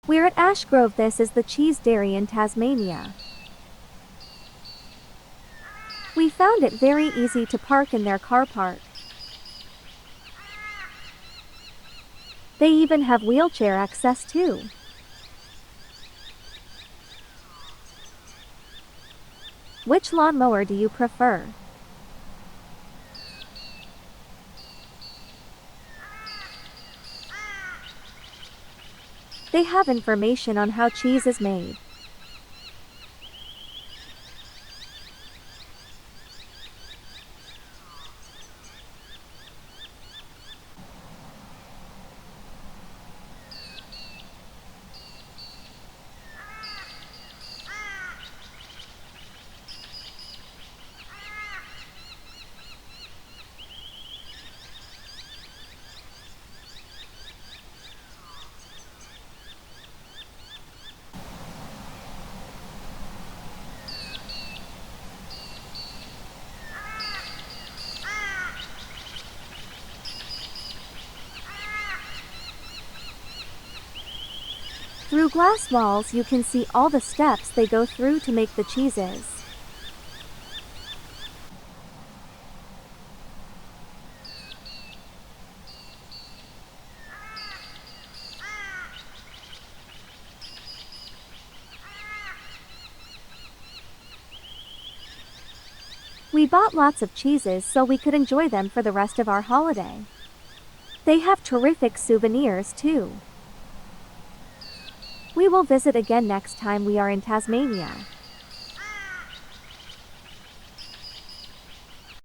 We're at Ashgrove. This is the cheese dairy in Tasmania. We found it very easy to park in their car park. They even have wheelchair access too. Which lawnmower do you prefer? They have information on how cheese is made. Through glass walls you can see all the steps they go through to make the cheeses. We bought lots of cheeses so we could enjoy them for the rest of our holiday. They have terrific souvenirs too. We will visit again next time we are in Tasmania.